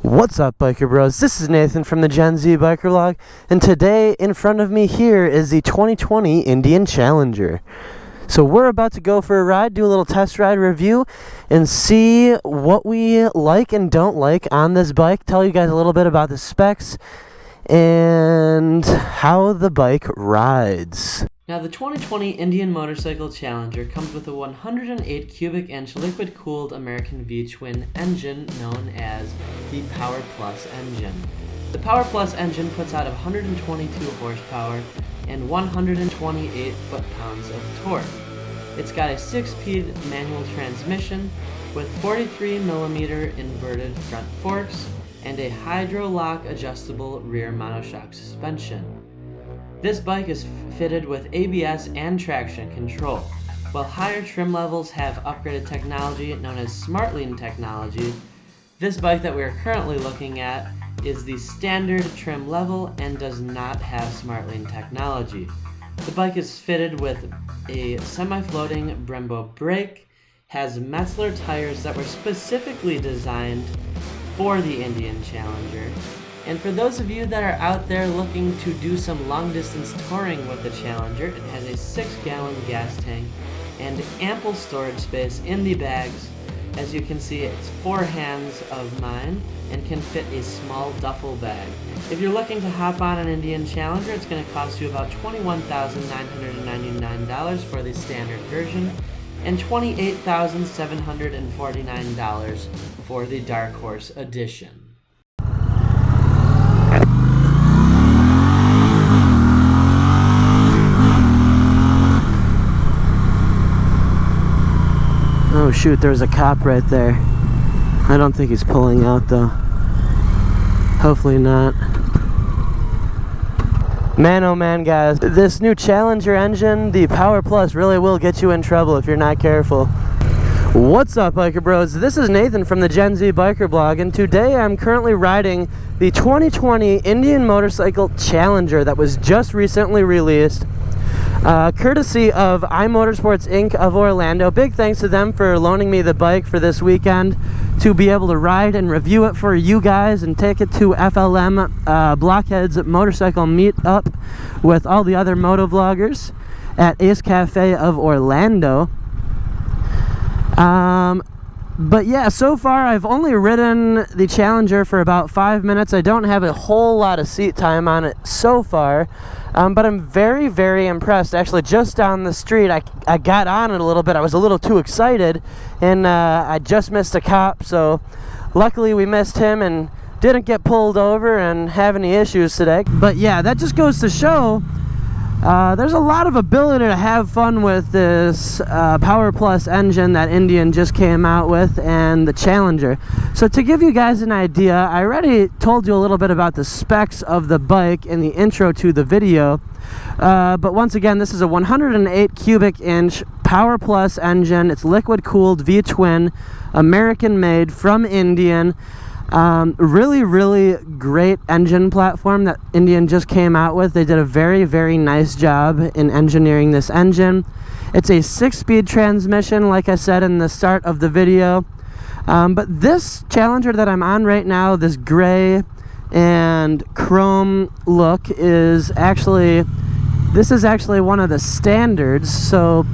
What's up, biker bros? This is Nathan from the Gen Z Biker Vlog, and today in front of me here is the 2020 Indian Challenger. So we're about to go for a ride, do a little test ride review, and see what we like and don't like on this bike, tell you guys a little bit about the specs, and how the bike rides. Now, the 2020 Indian Motorcycle Challenger comes with a 108 cubic inch liquid-cooled American V-twin engine known as the Power Plus engine. The Power Plus engine puts out 122 horsepower and 128 foot-pounds of torque. It's got a 6-speed manual transmission with 43mm inverted front forks and a hydro-lock adjustable rear monoshock suspension. This bike is fitted with ABS and traction control, while higher trim levels have upgraded technology known as SmartLean technology. This bike that we are currently looking at is the standard trim level and does not have SmartLean technology. The bike is fitted with a semi-floating Brembo brake, has Metzler tires that were specifically designed for the Indian Challenger. And for those of you that are out there looking to do some long-distance touring with the Challenger, it has a 6-gallon gas tank and ample storage space in the bags. As you can see, it's 4 hands of mine and can fit a small duffel bag. If you're looking to hop on an Indian Challenger, it's going to cost you about $21,999 for the standard version and $28,749 for the Dark Horse edition. Oh shoot, there's a cop right there. I don't think he's pulling out though. Hopefully not. Man, oh man, guys, this new Challenger engine, the Power Plus, really will get you in trouble if you're not careful. What's up, biker bros? This is Nathan from the Gen Z Biker Blog, and today I'm currently riding the 2020 Indian Motorcycle Challenger that was just recently released. Courtesy of iMotorsports Inc. of Orlando. Big thanks to them for loaning me the bike for this weekend to be able to ride and review it for you guys and take it to FLM Blockhead's Motorcycle Meetup with all the other moto vloggers at Ace Cafe of Orlando. But yeah, so far I've only ridden the Challenger for about 5 minutes. I don't have a whole lot of seat time on it so far. But I'm very, very impressed. Actually, just down the street, I got on it a little bit. I was a little too excited, and I just missed a cop. So luckily we missed him and didn't get pulled over and have any issues today. But yeah, that just goes to show there's a lot of ability to have fun with this Power Plus engine that Indian just came out with and the Challenger. So to give you guys an idea, I already told you a little bit about the specs of the bike in the intro to the video. But once again, this is a 108 cubic inch Power Plus engine. It's liquid cooled V-twin, American made from Indian. Really great engine platform that Indian just came out with. They did a very nice job in engineering this engine. It's a 6-speed transmission, like I said in the start of the video. But this Challenger that I'm on right now, this gray and chrome look, is actually one of the standards. So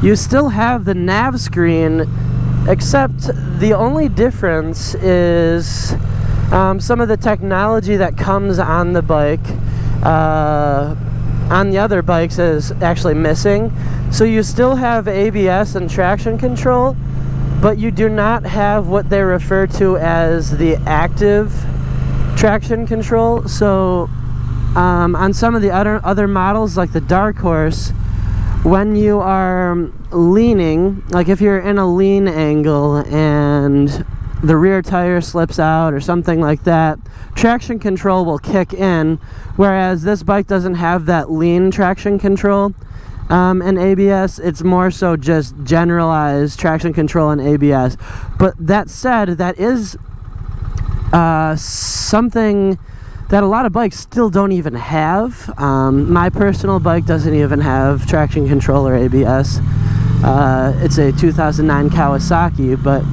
you still have the nav screen, except the only difference is some of the technology that comes on the bike on the other bikes is actually missing. So you still have ABS and traction control, but you do not have what they refer to as the active traction control. So on some of the other models, like the Dark Horse, when you are leaning, like if you're in a lean angle and the rear tire slips out or something like that, traction control will kick in, whereas this bike doesn't have that lean traction control and ABS. It's more so just generalized traction control and ABS. But that said, that is something that a lot of bikes still don't even have. My personal bike doesn't even have traction control or ABS. It's a 2009 Kawasaki, but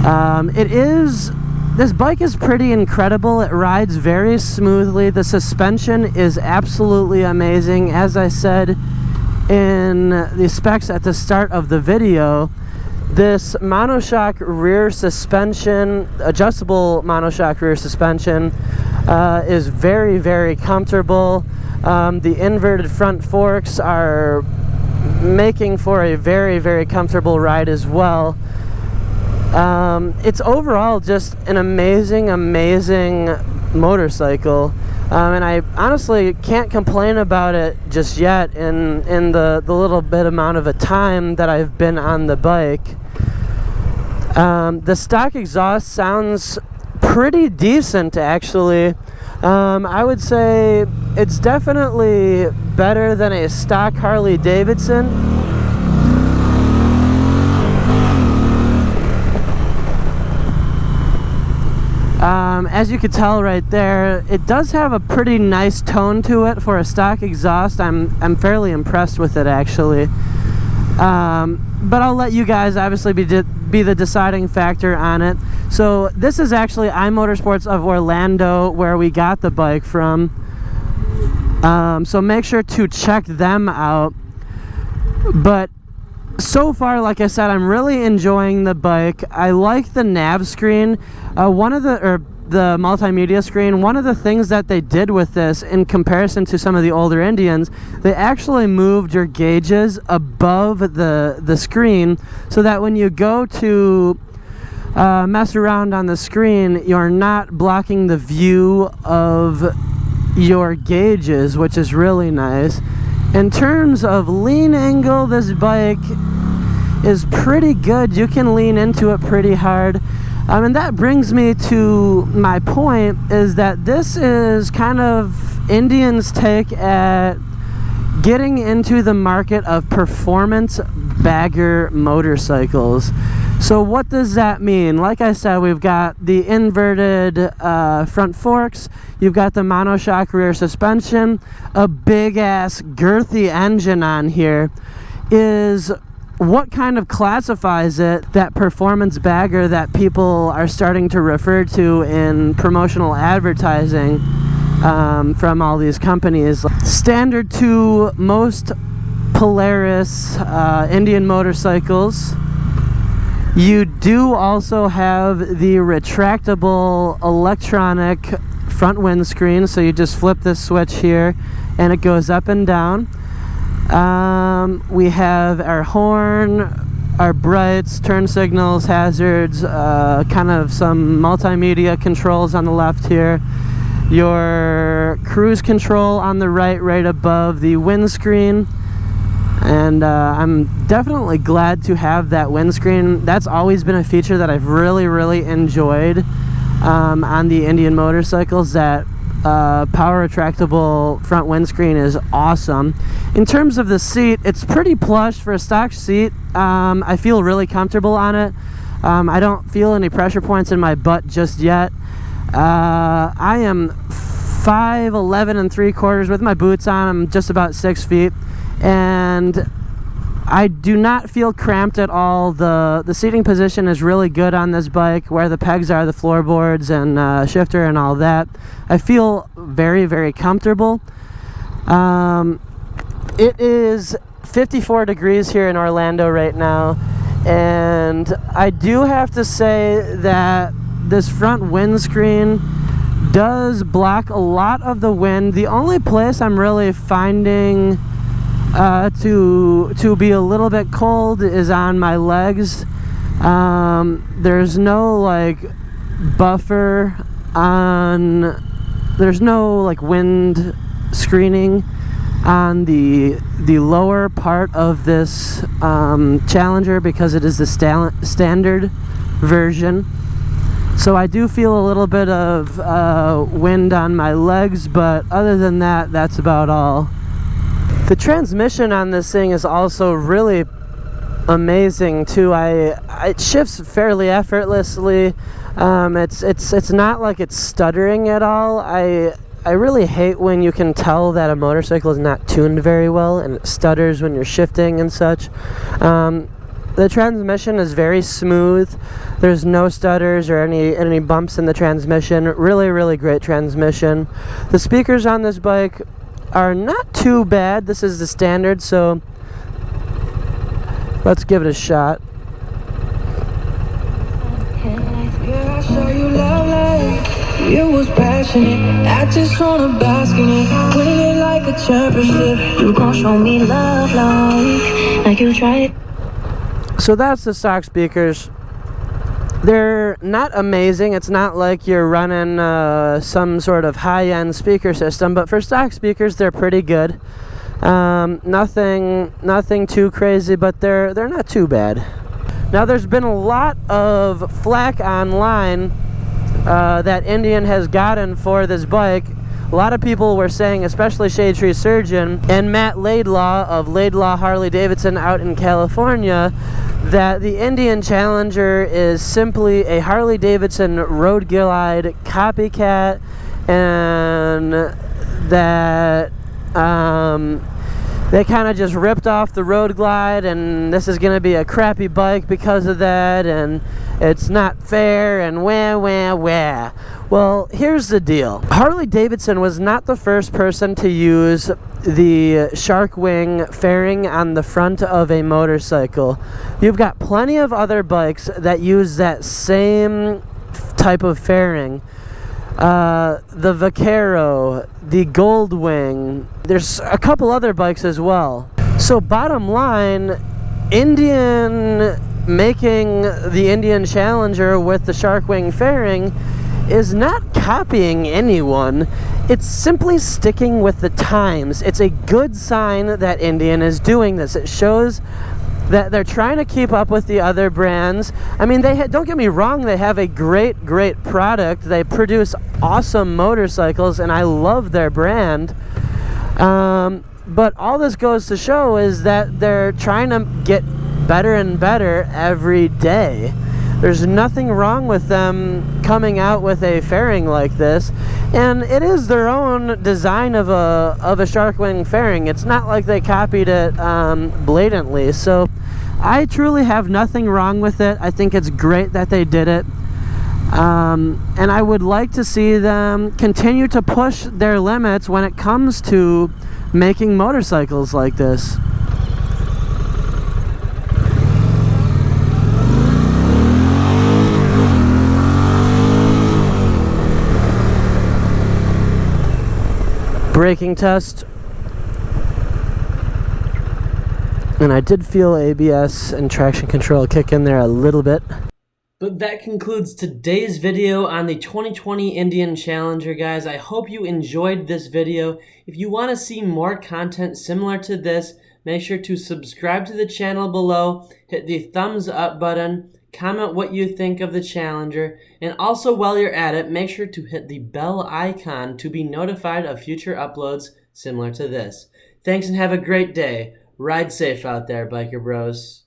it is this bike is pretty incredible. It rides very smoothly. The suspension is absolutely amazing. As I said in the specs at the start of the video, this monoshock rear suspension, adjustable monoshock rear suspension, is very, very comfortable. The inverted front forks are making for a very, very comfortable ride as well. It's overall just an amazing motorcycle, and I honestly can't complain about it just yet in the little bit amount of a time that I've been on the bike. The stock exhaust sounds pretty decent, actually. I would say it's definitely better than a stock Harley Davidson. As you could tell right there, it does have a pretty nice tone to it for a stock exhaust. I'm fairly impressed with it, actually. But I'll let you guys obviously be the deciding factor on it. So this is actually iMotorsports of Orlando, where we got the bike from. So make sure to check them out. But so far, like I said, I'm really enjoying the bike. I like the nav screen. The multimedia screen. One of the things that they did with this, in comparison to some of the older Indians, they actually moved your gauges above the screen, so that when you go to mess around on the screen, you're not blocking the view of your gauges, which is really nice. In terms of lean angle, this bike is pretty good. You can lean into it pretty hard. And that brings me to my point, is that this is kind of Indian's take at getting into the market of performance bagger motorcycles. So what does that mean? Like I said, we've got the inverted front forks, you've got the monoshock rear suspension, a big ass girthy engine on here. Is what kind of classifies it that performance bagger that people are starting to refer to in promotional advertising from all these companies. Standard to most Polaris Indian motorcycles. You do also have the retractable electronic front windscreen, so you just flip this switch here and it goes up and down. We have our horn, our brights, turn signals, hazards, kind of some multimedia controls on the left here. Your cruise control on the right above the windscreen. And I'm definitely glad to have that windscreen. That's always been a feature that I've really enjoyed on the Indian motorcycles. That power retractable front windscreen is awesome. In terms of the seat, it's pretty plush for a stock seat. I feel really comfortable on it. I don't feel any pressure points in my butt just yet. I am 5'11 3/4 with my boots on. I'm just about 6 feet, and I do not feel cramped at all. The seating position is really good on this bike, where the pegs are, the floorboards and shifter and all that. I feel very comfortable. It is 54 degrees here in Orlando right now, and I do have to say that this front windscreen does block a lot of the wind. The only place I'm really finding to be a little bit cold is on my legs. There's no like buffer on, there's no like wind screening on the lower part of this Challenger, because it is the standard version. So I do feel a little bit of wind on my legs, but other than that, that's about all. The transmission on this thing is also really amazing too. It shifts fairly effortlessly. It's not like it's stuttering at all. I really hate when you can tell that a motorcycle is not tuned very well and it stutters when you're shifting and such. The transmission is very smooth. There's no stutters or any bumps in the transmission. Really, really great transmission. The speakers on this bike are not too bad. This is the standard, so let's give it a shot. Yeah, I saw you love life. You was passionate. I just wanna bask in it. Win it like a championship. You gon' show me love like you tried. So that's the stock speakers. They're not amazing. It's not like you're running some sort of high-end speaker system, but for stock speakers, they're pretty good. Nothing too crazy, but they're not too bad. Now, there's been a lot of flack online that Indian has gotten for this bike. A lot of people were saying, especially Shade Tree Surgeon and Matt Laidlaw of Laidlaw Harley Davidson out in California, that the Indian Challenger is simply a Harley Davidson Road Glide copycat, and that they kind of just ripped off the Road Glide, and this is going to be a crappy bike because of that, and it's not fair, and wah. Well, here's the deal. Harley Davidson was not the first person to use the shark wing fairing on the front of a motorcycle. You've got plenty of other bikes that use that same type of fairing. The Vaquero, the Goldwing, there's a couple other bikes as well. So bottom line, Indian making the Indian Challenger with the shark wing fairing is not copying anyone. It's simply sticking with the times. It's a good sign that Indian is doing this. It shows that they're trying to keep up with the other brands. I mean, don't get me wrong, they have a great product. They produce awesome motorcycles, and I love their brand. But all this goes to show is that they're trying to get better and better every day. There's nothing wrong with them coming out with a fairing like this, and it is their own design of a shark wing fairing. It's not like they copied it blatantly. So I truly have nothing wrong with it. I think it's great that they did it, and I would like to see them continue to push their limits when it comes to making motorcycles like this. Braking test, and I did feel ABS and traction control kick in there a little bit. But that concludes today's video on the 2020 Indian Challenger, guys. I hope you enjoyed this video. If you want to see more content similar to this, make sure to subscribe to the channel below, hit the thumbs up button, comment what you think of the Challenger, and also while you're at it, make sure to hit the bell icon to be notified of future uploads similar to this. Thanks and have a great day. Ride safe out there, biker bros.